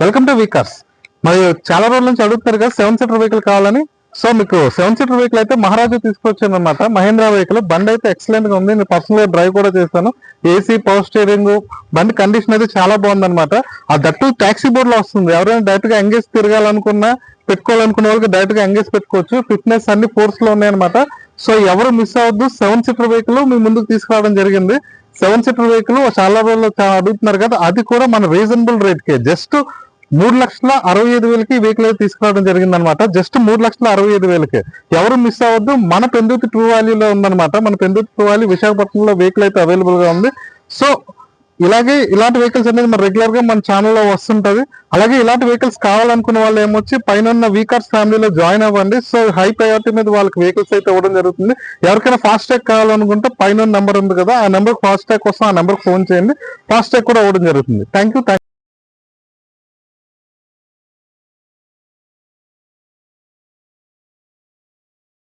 Welcome to వీకర్స్. మరి చాలా రోజుల నుంచి అడుగుతారు కదా 7 సీటర్ వెహికల్ కావాలని. సో మీకు 7 సీటర్ వెహికల్ అయితే మహారాజా తీసుకొచ్చాను అనమాట. మహేంద్ర వెహికల్ బండి అయితే ఎక్సలెంట్ గా ఉంది. నేను పర్సనల్ గా డ్రైవ్ కూడా చేశాను. ఏసీ, పవర్ స్టీరింగ్, బండి కండిషన్ అయితే చాలా బాగుంది అనమాట. ఆ దట్టు టాక్సీ బోర్డ్ లో వస్తుంది. ఎవరైనా డైరెక్ట్ గా ఎంగేజ్ తిరగాలనుకున్నా, పెట్టుకోవాలనుకున్న వాళ్ళకి డైరెక్ట్ గా ఎంగేజ్ పెట్టుకోవచ్చు. ఫిట్నెస్ అన్ని ఫోర్స్ లో ఉన్నాయన్నమాట. సో ఎవరు మిస్ అవ్వద్దు. 7 సీటర్ వెహికల్ మీ ముందుకు తీసుకురావడం జరిగింది. 7 సీటర్ వెహికల్ చాలా రోజులు అడుగుతున్నారు కదా, అది కూడా మన రీజనబుల్ రేట్ కే జస్ట్ 3,65,000కి వెహికల్ అయితే తీసుకురావడం జరిగింది అనమాట. జస్ట్ 3,65,000కి. ఎవరు మిస్ అవ్వద్దు. మన పెందుర్తి ట్రూ వాల్యూలో ఉందన్నమాట. మన పెందుర్తి ట్రూ వాల్యూ విశాఖపట్నంలో వెహికల్ అయితే అవైలబుల్ గా ఉంది. సో ఇలాంటి వెహికల్స్ అనేది మన రెగ్యులర్ గా మన ఛానల్లో వస్తుంటది. అలాగే ఇలాంటి వెహికల్స్ కావాలనుకున్న వాళ్ళు ఏమొచ్చి పైన వీకర్స్ ఫ్యామిలీలో జాయిన్ అవ్వండి. సో హై ప్రయారిటీ మీద వాళ్ళకి వెహికల్స్ అయితే ఇవ్వడం జరుగుతుంది. ఎవరికైనా ఫాస్ట్ ట్యాగ్ కావాలనుకుంటే పైన నెంబర్ ఉంది కదా, ఆ నెంబర్ ఫాస్ట్ ట్యాగ్ కోసం ఆ నెంబర్ ఫోన్ చేయండి. ఫాస్ట్ ట్యాగ్ కూడా ఇవ్వడం జరుగుతుంది. Thank you.